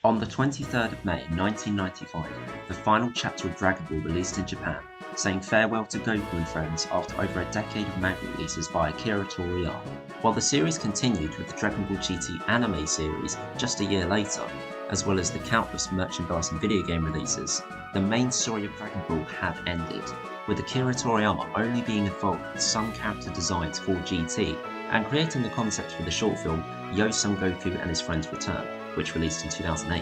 On the 23rd of May 1995, the final chapter of Dragon Ball released in Japan, saying farewell to Goku and friends after over a decade of manga releases by Akira Toriyama. While the series continued with the Dragon Ball GT anime series just a year later, as well as the countless merchandise and video game releases, the main story of Dragon Ball had ended, with Akira Toriyama only being involved with some character designs for GT and creating the concept for the short film Yo Son Goku and His Friends Return, which released in 2008.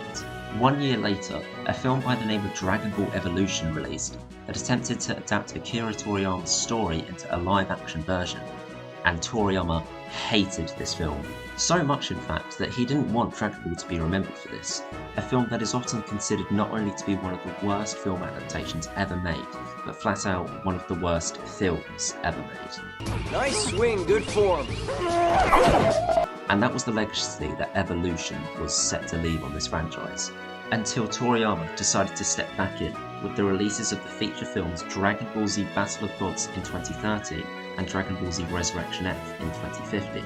1 year later, a film by the name of Dragon Ball Evolution released that attempted to adapt Akira Toriyama's story into a live-action version, and Toriyama hated this film. So much in fact that he didn't want Dragon Ball to be remembered for this, a film that is often considered not only to be one of the worst film adaptations ever made, but flat out one of the worst films ever made. Nice swing, good form. And that was the legacy that Evolution was set to leave on this franchise, until Toriyama decided to step back in with the releases of the feature films Dragon Ball Z Battle of Gods in 2013 and Dragon Ball Z Resurrection F in 2015.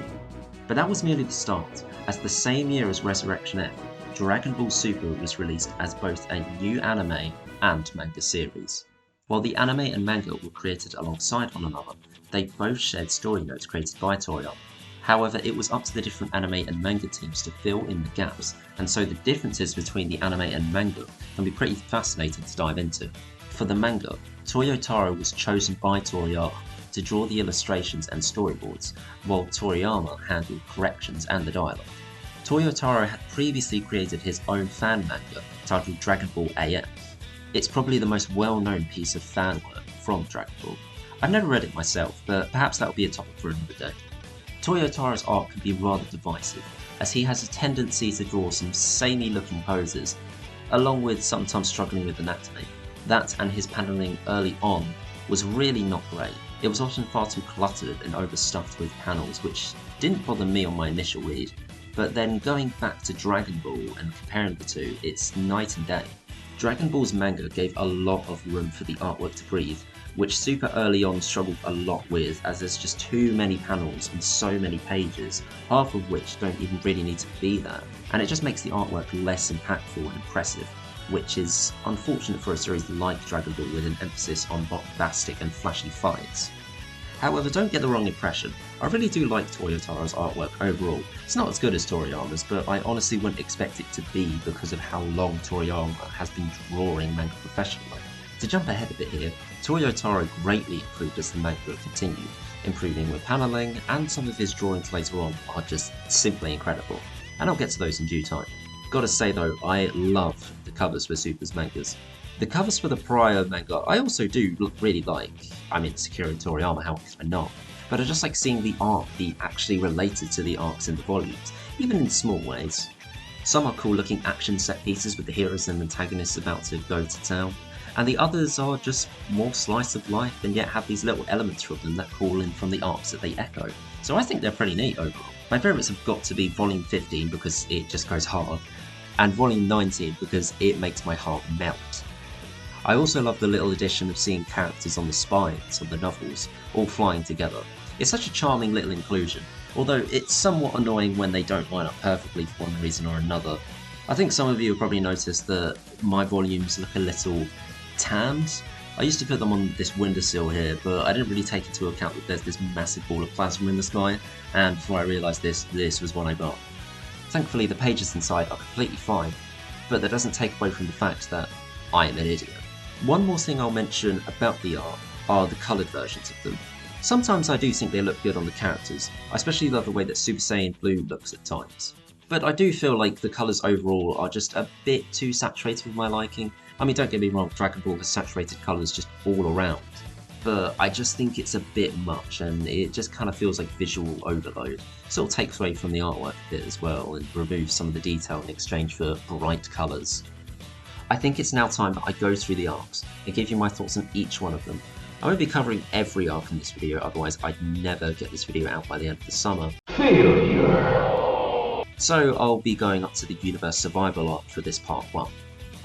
But that was merely the start, as the same year as Resurrection F, Dragon Ball Super was released as both a new anime and manga series. While the anime and manga were created alongside one another, they both shared story notes created by Toriyama. However, it was up to the different anime and manga teams to fill in the gaps, and so the differences between the anime and manga can be pretty fascinating to dive into. For the manga, Toyotaro was chosen by Toriyama to draw the illustrations and storyboards, while Toriyama handled corrections and the dialogue. Toyotaro had previously created his own fan manga titled Dragon Ball AF. It's probably the most well-known piece of fan work from Dragon Ball. I've never read it myself, but perhaps that will be a topic for another day. Toyotaro's art can be rather divisive, as he has a tendency to draw some samey looking poses, along with sometimes struggling with anatomy. That and his panelling early on was really not great. It was often far too cluttered and overstuffed with panels, which didn't bother me on my initial read, but then going back to Dragon Ball and comparing the two, it's night and day. Dragon Ball's manga gave a lot of room for the artwork to breathe, which Super early on struggled a lot with, as there's just too many panels and so many pages, half of which don't even really need to be there, and it just makes the artwork less impactful and impressive, which is unfortunate for a series like Dragon Ball with an emphasis on bombastic and flashy fights. However, don't get the wrong impression, I really do like Toyotaro's artwork overall. It's not as good as Toriyama's, but I honestly wouldn't expect it to be because of how long Toriyama has been drawing manga professionally. To jump ahead a bit here, Toyotaro greatly improved as the manga continued, improving with panelling, and some of his drawings later on are just simply incredible, and I'll get to those in due time. Gotta say though, I love the covers for Super's mangas. The covers for the prior manga I also do really like. I mean, it's Akira Toriyama, how can I not? But I just like seeing the art be actually related to the arcs in the volumes, even in small ways. Some are cool looking action set pieces with the heroes and antagonists about to go to town, and the others are just more slice of life and yet have these little elements from them that call in from the arcs that they echo. So I think they're pretty neat overall. My favourites have got to be Volume 15 because it just goes hard, and Volume 19 because it makes my heart melt. I also love the little addition of seeing characters on the spines of the novels, all flying together. It's such a charming little inclusion, although it's somewhat annoying when they don't line up perfectly for one reason or another. I think some of you have probably noticed that my volumes look a little tanned. I used to put them on this windowsill here, but I didn't really take into account that there's this massive ball of plasma in the sky, and before I realised this was what I got. Thankfully the pages inside are completely fine, but that doesn't take away from the fact that I am an idiot. One more thing I'll mention about the art are the coloured versions of them. Sometimes I do think they look good on the characters, I especially love the way that Super Saiyan Blue looks at times. But I do feel like the colours overall are just a bit too saturated for my liking. I mean, don't get me wrong, Dragon Ball has saturated colours just all around, but I just think it's a bit much and it just kind of feels like visual overload. Sort of takes away from the artwork a bit as well and removes some of the detail in exchange for bright colours. I think it's now time that I go through the arcs and give you my thoughts on each one of them. I won't be covering every arc in this video, otherwise I'd never get this video out by the end of the summer. Failure. So I'll be going up to the Universe Survival arc for this part 1.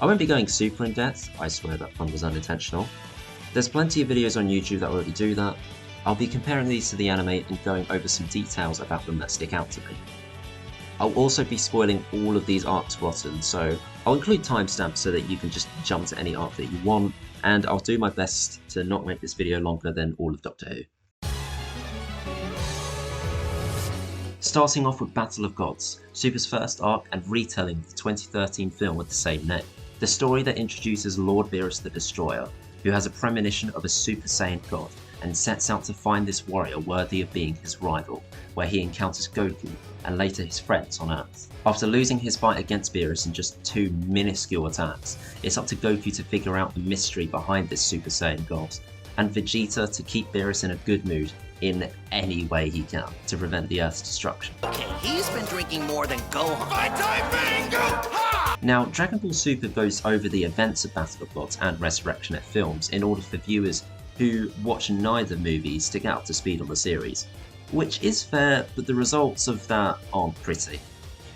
I won't be going super in depth, I swear that pun was unintentional. There's plenty of videos on YouTube that already do that. I'll be comparing these to the anime and going over some details about them that stick out to me. I'll also be spoiling all of these arcs rotten, so I'll include timestamps so that you can just jump to any arc that you want, and I'll do my best to not make this video longer than all of Doctor Who. Starting off with Battle of Gods, Super's first arc and retelling of the 2013 film with the same name. The story that introduces Lord Beerus the Destroyer, who has a premonition of a Super Saiyan god, and sets out to find this warrior worthy of being his rival, where he encounters Goku and later his friends on Earth. After losing his fight against Beerus in just 2 minuscule attacks, it's up to Goku to figure out the mystery behind this Super Saiyan god, and Vegeta to keep Beerus in a good mood in any way he can to prevent the Earth's destruction. Okay, he's been drinking more than Gohan. Now, Dragon Ball Super goes over the events of Battle of Gods and Resurrection F films in order for viewers who watch neither movies to get up to speed on the series, which is fair, but the results of that aren't pretty.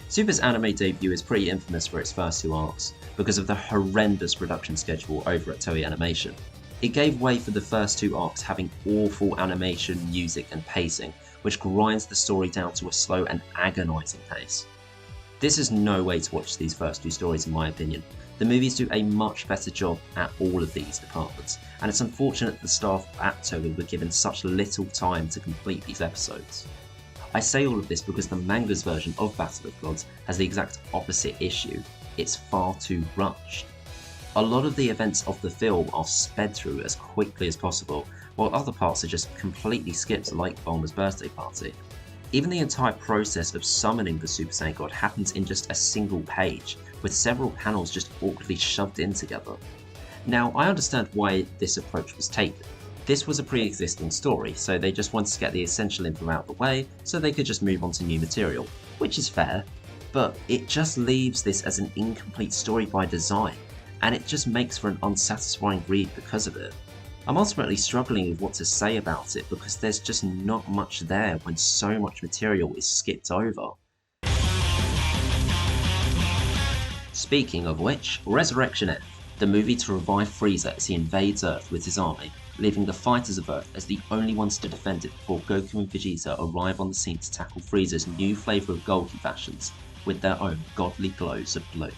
Super's anime debut is pretty infamous for its first 2 arcs, because of the horrendous production schedule over at Toei Animation. It gave way for the first 2 arcs having awful animation, music and pacing, which grinds the story down to a slow and agonising pace. This is no way to watch these first 2 stories in my opinion. The movies do a much better job at all of these departments, and it's unfortunate that the staff at Toei were given such little time to complete these episodes. I say all of this because the manga's version of Battle of Gods has the exact opposite issue. It's far too rushed. A lot of the events of the film are sped through as quickly as possible, while other parts are just completely skipped, like Bulma's birthday party. Even the entire process of summoning the Super Saiyan God happens in just a single page, with several panels just awkwardly shoved in together. Now, I understand why this approach was taken. This was a pre-existing story, so they just wanted to get the essential info out of the way so they could just move on to new material, which is fair, but it just leaves this as an incomplete story by design, and it just makes for an unsatisfying read because of it. I'm ultimately struggling with what to say about it because there's just not much there when so much material is skipped over. Speaking of which, Resurrection F, the movie to revive Frieza as he invades Earth with his army, leaving the fighters of Earth as the only ones to defend it before Goku and Vegeta arrive on the scene to tackle Frieza's new flavour of Golden fashions with their own godly glows of blue.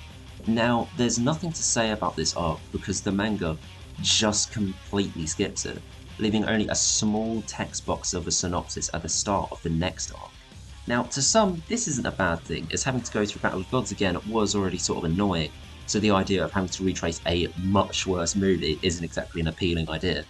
Now, there's nothing to say about this arc because the manga just completely skips it, leaving only a small text box of a synopsis at the start of the next arc. Now, to some, this isn't a bad thing, as having to go through Battle of Gods again was already sort of annoying, so the idea of having to retrace a much worse movie isn't exactly an appealing idea.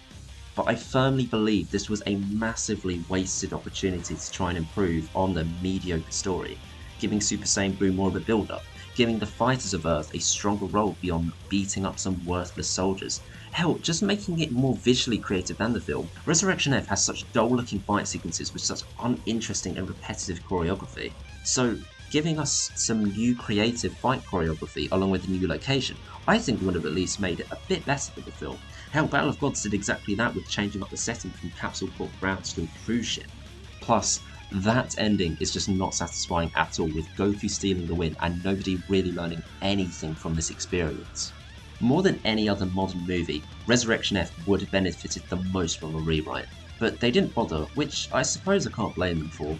But I firmly believe this was a massively wasted opportunity to try and improve on the mediocre story, giving Super Saiyan Blue more of a build-up, giving the fighters of Earth a stronger role beyond beating up some worthless soldiers. Hell, just making it more visually creative than the film. Resurrection F has such dull-looking fight sequences with such uninteresting and repetitive choreography. So, giving us some new creative fight choreography along with a new location, I think would have at least made it a bit better than the film. Hell, Battle of Gods did exactly that with changing up the setting from Capsule Corp grounds to a cruise ship. Plus, that ending is just not satisfying at all, with Goku stealing the win and nobody really learning anything from this experience. More than any other modern movie, Resurrection F would have benefited the most from a rewrite, but they didn't bother, which I suppose I can't blame them for.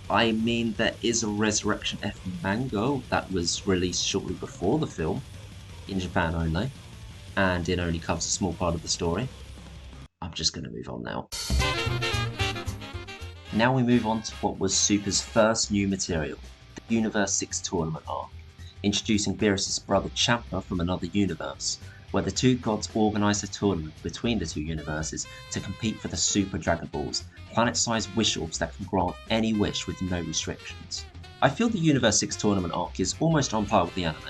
I mean, there is a Resurrection F manga that was released shortly before the film, in Japan only, and it only covers a small part of the story. I'm just going to move on now. Now we move on to what was Super's first new material, the Universe 6 tournament arc, introducing Beerus' brother Champa from another universe, where the two gods organise a tournament between the two universes to compete for the Super Dragon Balls, planet-sized wish orbs that can grant any wish with no restrictions. I feel the Universe 6 tournament arc is almost on par with the anime.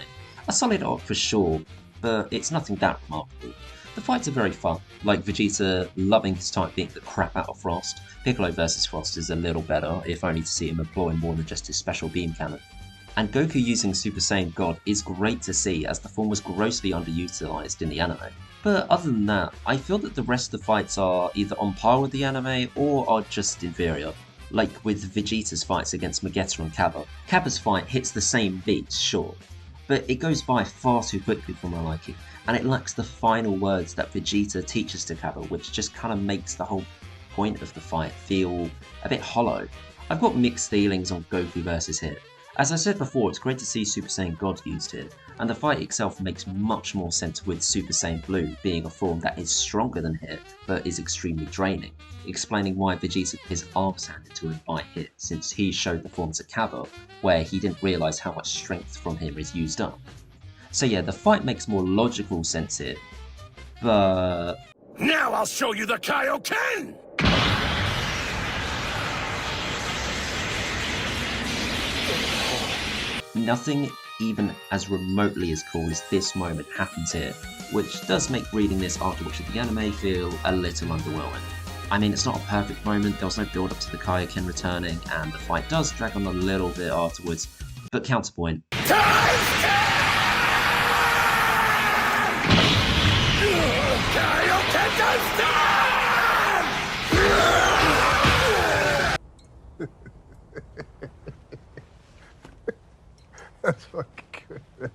A solid arc for sure, but it's nothing that remarkable. The fights are very fun, like Vegeta loving his type beating the crap out of Frost. Piccolo vs Frost is a little better, if only to see him employ more than just his special beam cannon. And Goku using Super Saiyan God is great to see, as the form was grossly underutilised in the anime. But other than that, I feel that the rest of the fights are either on par with the anime or are just inferior. Like with Vegeta's fights against Vegeta and Cabba. Cabba's fight hits the same beats, sure, but it goes by far too quickly for my liking, and it lacks the final words that Vegeta teaches to Cabba, which just kind of makes the whole point of the fight feel a bit hollow. I've got mixed feelings on Goku versus here. As I said before, it's great to see Super Saiyan God used here, and the fight itself makes much more sense with Super Saiyan Blue being a form that is stronger than Hit, but is extremely draining, explaining why Vegeta got his arms handed to him by Hit, since he showed the form to Kaba, where he didn't realise how much strength from him is used up. So yeah, the fight makes more logical sense here, but... Now I'll show you the Kaioken! Nothing even as remotely as cool as this moment happens here, which does make reading this after watching the anime feel a little underwhelming. I mean, it's not a perfect moment, there was no build up to the Kaioken returning, and the fight does drag on a little bit afterwards, but counterpoint. That's fucking good.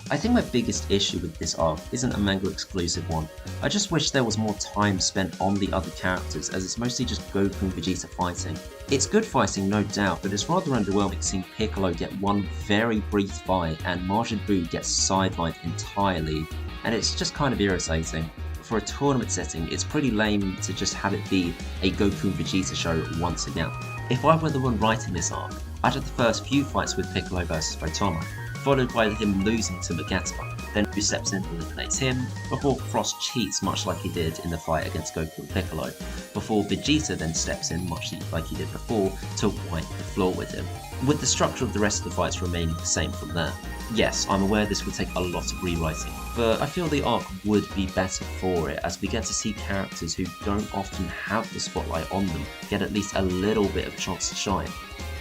I think my biggest issue with this arc isn't a manga exclusive one. I just wish there was more time spent on the other characters, as it's mostly just Goku and Vegeta fighting. It's good fighting, no doubt, but it's rather underwhelming seeing Piccolo get one very brief fight and Majin Buu gets sidelined entirely, and it's just kind of irritating. For a tournament setting, it's pretty lame to just have it be a Goku and Vegeta show once again. If I were the one writing this arc, I'd have the first few fights with Piccolo vs Rotama, followed by him losing to Magatama, then who steps in and eliminates him, before Frost cheats much like he did in the fight against Goku and Piccolo, before Vegeta then steps in much like he did before to wipe the floor with him, with the structure of the rest of the fights remaining the same from there. Yes, I'm aware this would take a lot of rewriting, but I feel the arc would be better for it, as we get to see characters who don't often have the spotlight on them get at least a little bit of a chance to shine,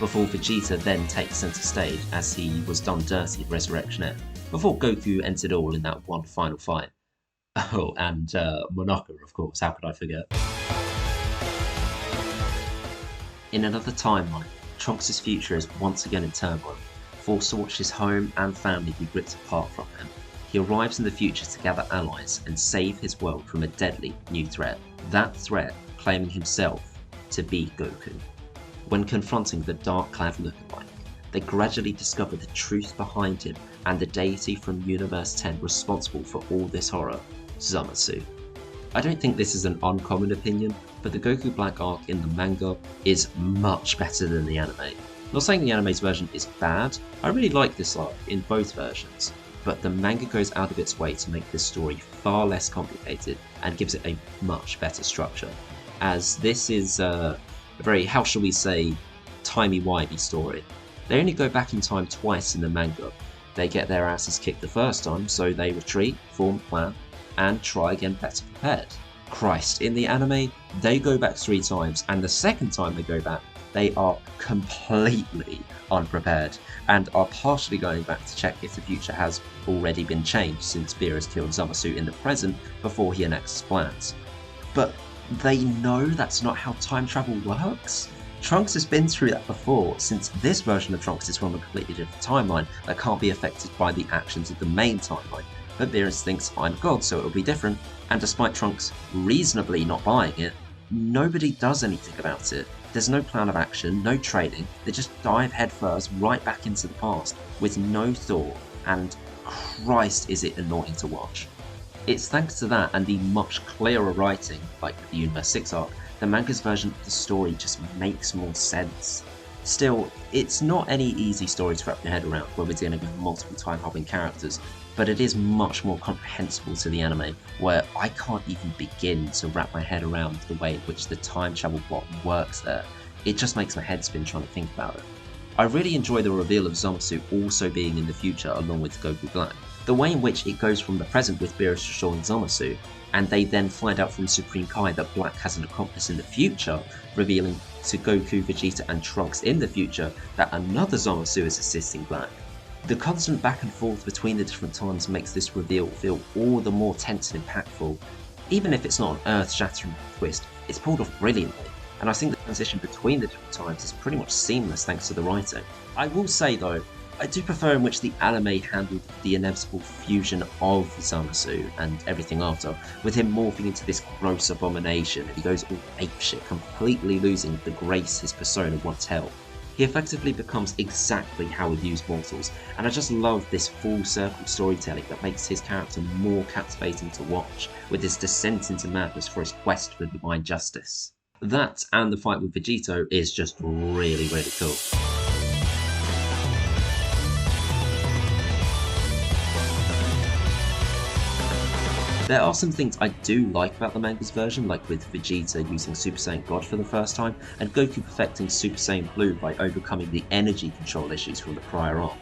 before Vegeta then takes centre stage as he was done dirty in Resurrection F, before Goku entered all in that one final fight. Oh, and Monaka, of course, how could I forget? In another timeline, Trunks' future is once again in turmoil, forced to watch his home and family be ripped apart from him. He arrives in the future to gather allies and save his world from a deadly new threat. That threat claiming himself to be Goku. When confronting the dark-clad lookalike, they gradually discover the truth behind him and the deity from Universe 10 responsible for all this horror, Zamasu. I don't think this is an uncommon opinion, but the Goku Black arc in the manga is much better than the anime. Not saying the anime's version is bad, I really like this arc in both versions, but the manga goes out of its way to make this story far less complicated and gives it a much better structure, as this is a very, how shall we say, timey-wimey story. They only go back in time twice in the manga. They get their asses kicked the first time, so they retreat, form a plan, and try again better prepared. Christ, in the anime, they go back 3 times, and the second time they go back, they are completely unprepared, and are partially going back to check if the future has already been changed since Beerus killed Zamasu in the present before he enacts his plans. But they know that's not how time travel works. Trunks has been through that before, since this version of Trunks is from a completely different timeline that can't be affected by the actions of the main timeline. But Beerus thinks I'm God, so it'll be different, and despite Trunks reasonably not buying it, nobody does anything about it. There's no plan of action, no training, they just dive headfirst right back into the past with no thought, and Christ is it annoying to watch. It's thanks to that and the much clearer writing, like the Universe 6 arc, the manga's version of the story just makes more sense. Still, it's not any easy story to wrap your head around where we're dealing with multiple time-hopping characters, but it is much more comprehensible to the anime, where I can't even begin to wrap my head around the way in which the time travel plot works there. It just makes my head spin trying to think about it. I really enjoy the reveal of Zamasu also being in the future along with Goku Black. The way in which it goes from the present with Beerus destroying Zamasu, and they then find out from Supreme Kai that Black has an accomplice in the future, revealing to Goku, Vegeta and Trunks in the future that another Zamasu is assisting Black. The constant back and forth between the different times makes this reveal feel all the more tense and impactful. Even if it's not an earth-shattering twist, it's pulled off brilliantly, and I think the transition between the different times is pretty much seamless thanks to the writing. I will say though, I do prefer in which the anime handled the inevitable fusion of Zamasu and everything after, with him morphing into this gross abomination and he goes all apeshit, completely losing the grace his persona once held. He effectively becomes exactly how we use mortals, and I just love this full circle storytelling that makes his character more captivating to watch, with his descent into madness for his quest for divine justice. That and the fight with Vegeta is just really, really cool. There are some things I do like about the manga's version, like with Vegeta using Super Saiyan God for the first time, and Goku perfecting Super Saiyan Blue by overcoming the energy control issues from the prior arc.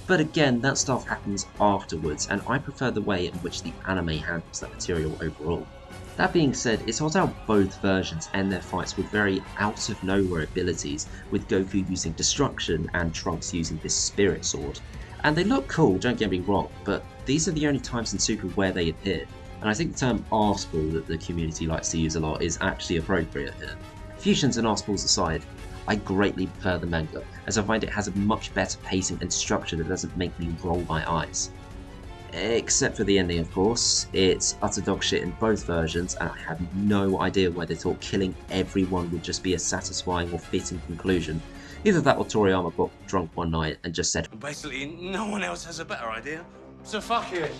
But again, that stuff happens afterwards, and I prefer the way in which the anime handles that material overall. That being said, it's odd how both versions end their fights with very out-of-nowhere abilities, with Goku using Destruction and Trunks using this Spirit Sword. And they look cool, don't get me wrong, but these are the only times in Super where they appear, and I think the term arseball that the community likes to use a lot is actually appropriate here. Fusions and arseballs aside, I greatly prefer the manga, as I find it has a much better pacing and structure that doesn't make me roll my eyes. Except for the ending, of course. It's utter dog shit in both versions, and I have no idea why they thought killing everyone would just be a satisfying or fitting conclusion. Either that or Toriyama got drunk one night and just said, Basically, no one else has a better idea, so fuck it.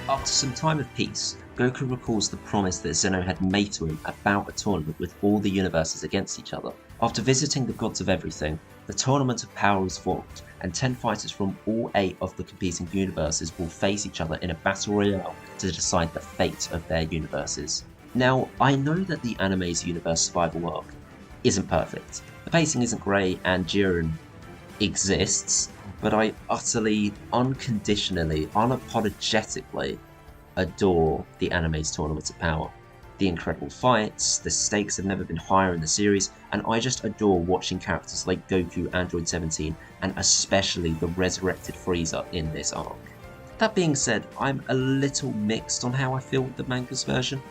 After some time of peace, Goku recalls the promise that Zeno had made to him about a tournament with all the universes against each other. After visiting the gods of everything, the Tournament of Power is formed, and 10 fighters from all 8 of the competing universes will face each other in a battle royale to decide the fate of their universes. Now, I know that the anime's universe survival arc isn't perfect. The pacing isn't great, and Jiren exists, but I utterly, unconditionally, unapologetically adore the anime's Tournament of Power. The incredible fights, the stakes have never been higher in the series, and I just adore watching characters like Goku, Android 17, and especially the resurrected Frieza in this arc. That being said, I'm a little mixed on how I feel with the manga's version.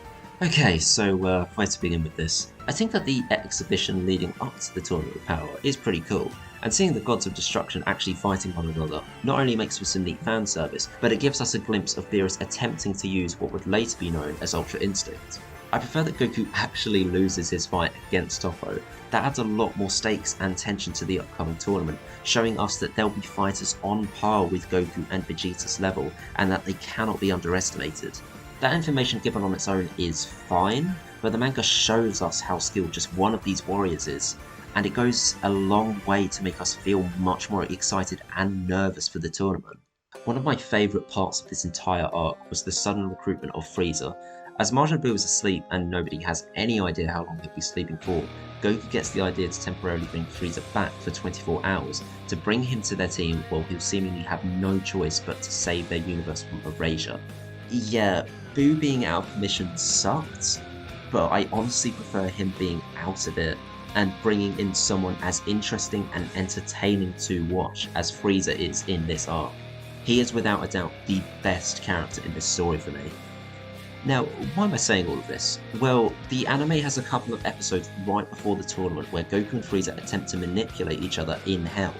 Okay, so where to begin with this? I think that the exhibition leading up to the Tournament of Power is pretty cool, and seeing the Gods of Destruction actually fighting one another not only makes for some neat fan service, but it gives us a glimpse of Beerus attempting to use what would later be known as Ultra Instinct. I prefer that Goku actually loses his fight against Toppo. That adds a lot more stakes and tension to the upcoming tournament, showing us that there'll be fighters on par with Goku and Vegeta's level, and that they cannot be underestimated. That information given on its own is fine, but the manga shows us how skilled just one of these warriors is, and it goes a long way to make us feel much more excited and nervous for the tournament. One of my favourite parts of this entire arc was the sudden recruitment of Frieza. As Majin Buu is asleep and nobody has any idea how long he'll be sleeping for, Goku gets the idea to temporarily bring Frieza back for 24 hours to bring him to their team while he'll seemingly have no choice but to save their universe from erasure. Yeah, Buu being out of commission sucked, but I honestly prefer him being out of it and bringing in someone as interesting and entertaining to watch as Frieza is in this arc. He is without a doubt the best character in this story for me. Now, why am I saying all of this? Well, the anime has a couple of episodes right before the tournament where Goku and Frieza attempt to manipulate each other in hell,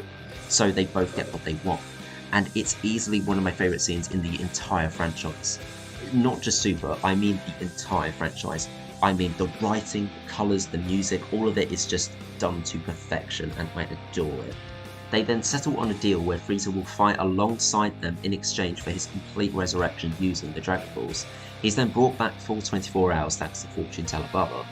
so they both get what they want, and it's easily one of my favourite scenes in the entire franchise. Not just Super, I mean the entire franchise. I mean the writing, the colours, the music, all of it is just done to perfection and I adore it. They then settle on a deal where Frieza will fight alongside them in exchange for his complete resurrection using the Dragon Balls. He's then brought back full 24 hours thanks to Fortune Teller Baba,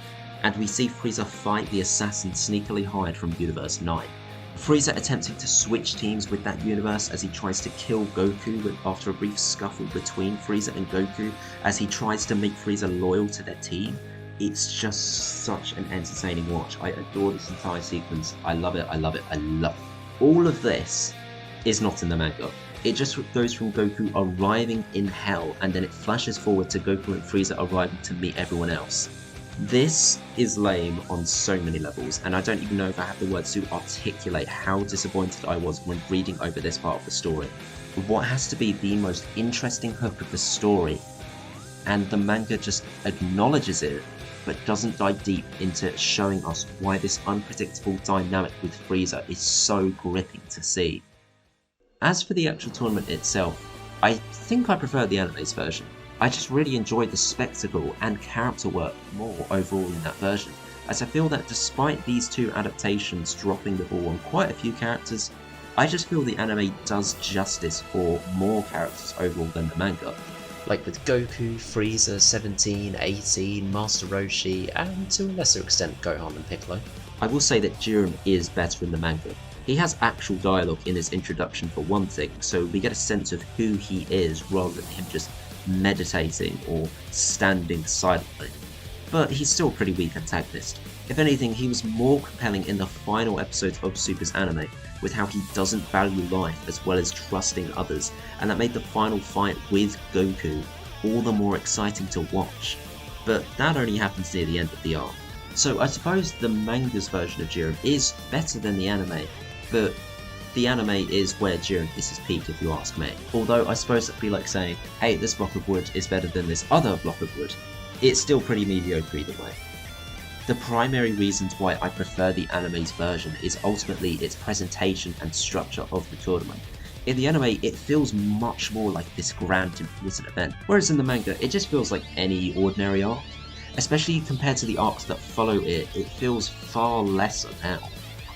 and we see Frieza fight the assassin sneakily hired from Universe 9. Frieza attempting to switch teams with that universe as he tries to kill Goku after a brief scuffle between Frieza and Goku as he tries to make Frieza loyal to their team. It's just such an entertaining watch. I adore this entire sequence. I love it, I love it, I love it. All of this is not in the manga. It just goes from Goku arriving in hell and then it flashes forward to Goku and Frieza arriving to meet everyone else. This is lame on so many levels, and I don't even know if I have the words to articulate how disappointed I was when reading over this part of the story. What has to be the most interesting hook of the story, and the manga just acknowledges it, but doesn't dive deep into showing us why this unpredictable dynamic with Frieza is so gripping to see. As for the actual tournament itself, I think I prefer the anime's version. I just really enjoyed the spectacle and character work more overall in that version. as I feel that despite these two adaptations dropping the ball on quite a few characters, I just feel the anime does justice for more characters overall than the manga. Like with Goku, Frieza, 17, 18, Master Roshi, and to a lesser extent Gohan and Piccolo. I will say that Jiren is better in the manga. He has actual dialogue in his introduction for one thing, so we get a sense of who he is rather than him just meditating or standing silently. But he's still a pretty weak antagonist. If anything, he was more compelling in the final episodes of Super's anime, with how he doesn't value life as well as trusting others, and that made the final fight with Goku all the more exciting to watch. But that only happens near the end of the arc. So I suppose the manga's version of Jiren is better than the anime, but the anime is where Jiren is his peak if you ask me. Although I suppose it'd be like saying, hey, this block of wood is better than this other block of wood. It's still pretty mediocre either way. The primary reasons why I prefer the anime's version is ultimately its presentation and structure of the tournament. In the anime, it feels much more like this grand important event, whereas in the manga, it just feels like any ordinary arc. Especially compared to the arcs that follow it, it feels far lesser now.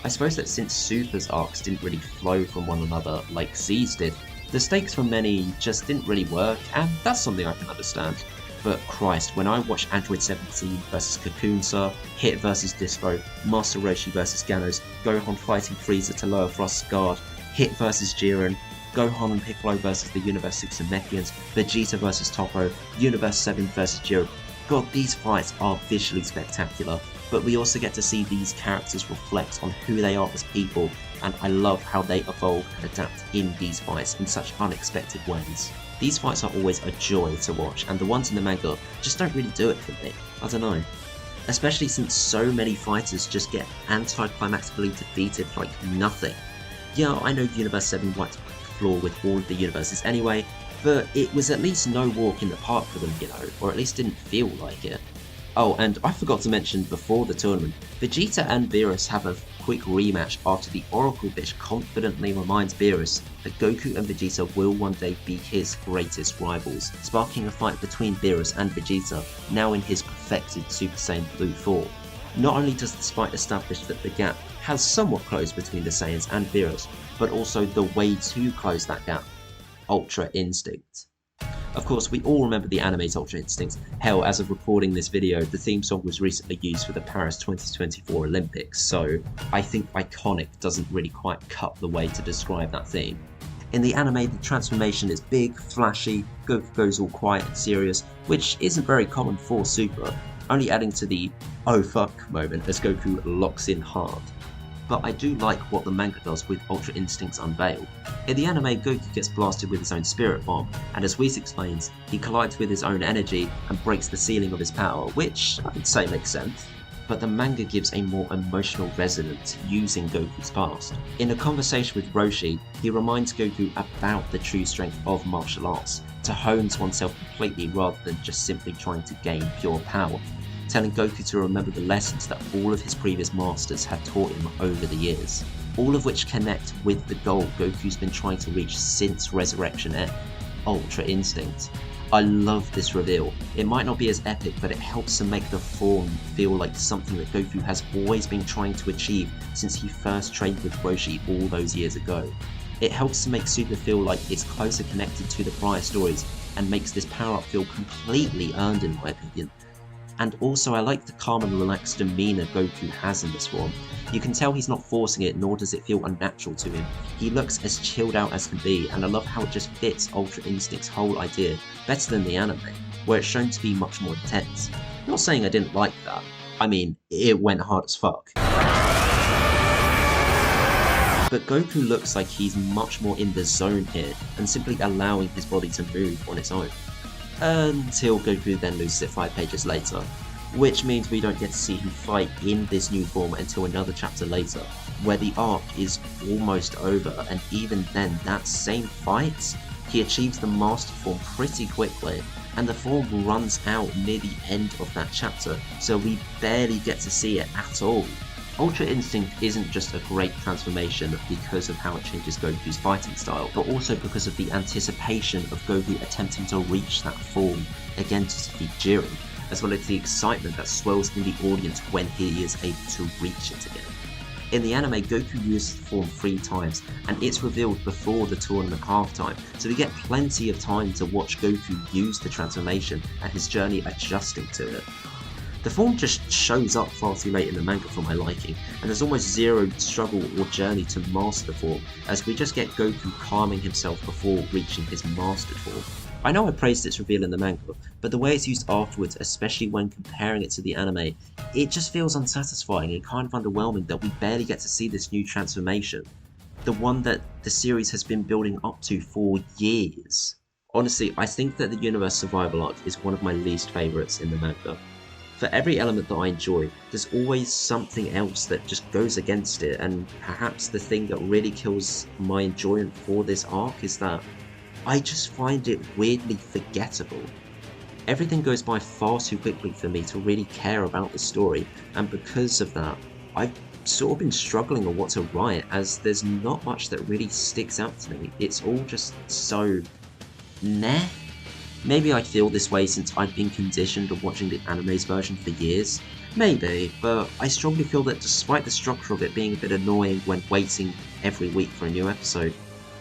I suppose that since Super's arcs didn't really flow from one another like Z's did, the stakes for many just didn't really work, and that's something I can understand. But Christ, when I watch Android 17 vs Cocoon-Sir, Hit vs Disco, Master Roshi vs Ganos, Gohan fighting Frieza to lower Frost's guard, Hit vs Jiren, Gohan and Piccolo vs the Universe 6 Namekians, Vegeta vs Toppo, Universe 7 vs Jiren. God, these fights are visually spectacular, but we also get to see these characters reflect on who they are as people, and I love how they evolve and adapt in these fights in such unexpected ways. These fights are always a joy to watch, and the ones in the manga just don't really do it for me. I don't know. Especially since so many fighters just get anticlimactically defeated like nothing. Yeah, I know Universe 7 wiped the floor with all of the universes anyway, but it was at least no walk in the park for them, you know, or at least didn't feel like it. Oh, and I forgot to mention before the tournament, Vegeta and Beerus have a quick rematch after the Oracle Fish confidently reminds Beerus that Goku and Vegeta will one day be his greatest rivals, sparking a fight between Beerus and Vegeta, now in his perfected Super Saiyan Blue form. Not only does this fight establish that the gap has somewhat closed between the Saiyans and Beerus, but also the way to close that gap: Ultra Instinct. Of course, we all remember the anime's Ultra Instinct. Hell, as of recording this video, the theme song was recently used for the Paris 2024 Olympics, so I think iconic doesn't really quite cut the way to describe that theme. In the anime, the transformation is big, flashy, Goku goes all quiet and serious, which isn't very common for Super, only adding to the oh fuck moment as Goku locks in hard. But I do like what the manga does with Ultra Instinct's unveil. In the anime, Goku gets blasted with his own spirit bomb, and as Whis explains, he collides with his own energy and breaks the ceiling of his power, which I'd say makes sense. But the manga gives a more emotional resonance using Goku's past. In a conversation with Roshi, he reminds Goku about the true strength of martial arts, to hone oneself completely rather than just simply trying to gain pure power, telling Goku to remember the lessons that all of his previous masters had taught him over the years, all of which connect with the goal Goku's been trying to reach since Resurrection F, Ultra Instinct. I love this reveal. It might not be as epic, but it helps to make the form feel like something that Goku has always been trying to achieve since he first trained with Roshi all those years ago. It helps to make Super feel like it's closer connected to the prior stories, and makes this power-up feel completely earned in my opinion. And also I like the calm and relaxed demeanour Goku has in this form. You can tell he's not forcing it, nor does it feel unnatural to him. He looks as chilled out as can be, and I love how it just fits Ultra Instinct's whole idea better than the anime, where it's shown to be much more intense. I'm not saying I didn't like that, I mean, it went hard as fuck. But Goku looks like he's much more in the zone here, and simply allowing his body to move on its own. Until Goku then loses it 5 pages later, which means we don't get to see him fight in this new form until another chapter later, where the arc is almost over, and even then that same fight, he achieves the master form pretty quickly, and the form runs out near the end of that chapter, so we barely get to see it at all. Ultra Instinct isn't just a great transformation because of how it changes Goku's fighting style, but also because of the anticipation of Goku attempting to reach that form again to defeat Jiren. as well as the excitement that swells in the audience when he is able to reach it again. In the anime, Goku uses the form 3 times, and it's revealed before the tournament halftime, so we get plenty of time to watch Goku use the transformation and his journey adjusting to it. The form just shows up far too late in the manga for my liking, and there's almost zero struggle or journey to master the form, as we just get Goku calming himself before reaching his mastered form. I know I praised its reveal in the manga, but the way it's used afterwards, especially when comparing it to the anime, it just feels unsatisfying and kind of underwhelming that we barely get to see this new transformation. The one that the series has been building up to for years. Honestly, I think that the Universe Survival arc is one of my least favourites in the manga. For every element that I enjoy, there's always something else that just goes against it, and perhaps the thing that really kills my enjoyment for this arc is that I just find it weirdly forgettable. Everything goes by far too quickly for me to really care about the story, and because of that, I've sort of been struggling on what to write, as there's not much that really sticks out to me. It's all just so meh. Maybe I feel this way since I've been conditioned on watching the anime's version for years. Maybe, but I strongly feel that despite the structure of it being a bit annoying when waiting every week for a new episode,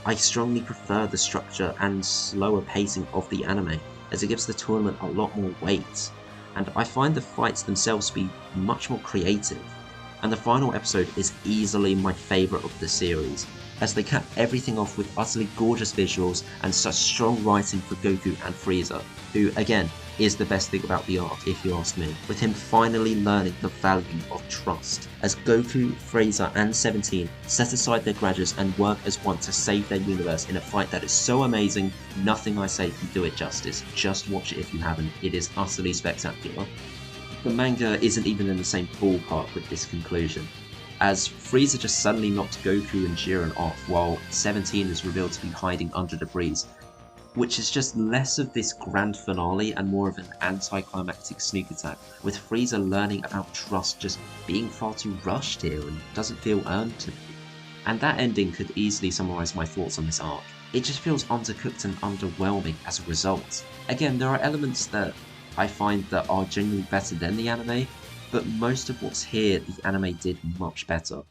I strongly prefer the structure and slower pacing of the anime, as it gives the tournament a lot more weight, and I find the fights themselves to be much more creative. And the final episode is easily my favourite of the series, as they cap everything off with utterly gorgeous visuals and such strong writing for Goku and Frieza, who again is the best thing about the arc if you ask me, with him finally learning the value of trust, as Goku, Frieza and 17 set aside their grudges and work as one to save their universe in a fight that is so amazing, nothing I say can do it justice. Just watch it if you haven't, it is utterly spectacular. The manga isn't even in the same ballpark with this conclusion, as Frieza just suddenly knocked Goku and Jiren off while 17 is revealed to be hiding under debris, which is just less of this grand finale and more of an anticlimactic sneak attack, with Frieza learning about trust just being far too rushed here and doesn't feel earned to me. And that ending could easily summarise my thoughts on this arc. It just feels undercooked and underwhelming as a result. Again, there are elements that I find that are genuinely better than the anime, but most of what's here the anime did much better.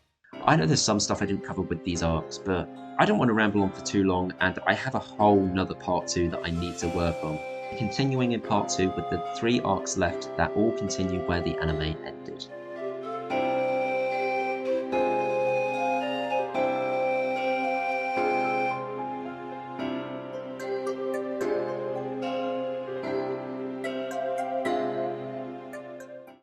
I know there's some stuff I didn't cover with these arcs, but I don't want to ramble on for too long, and I have a whole nother part 2 that I need to work on. Continuing in part 2 with the 3 arcs left that all continue where the anime ended.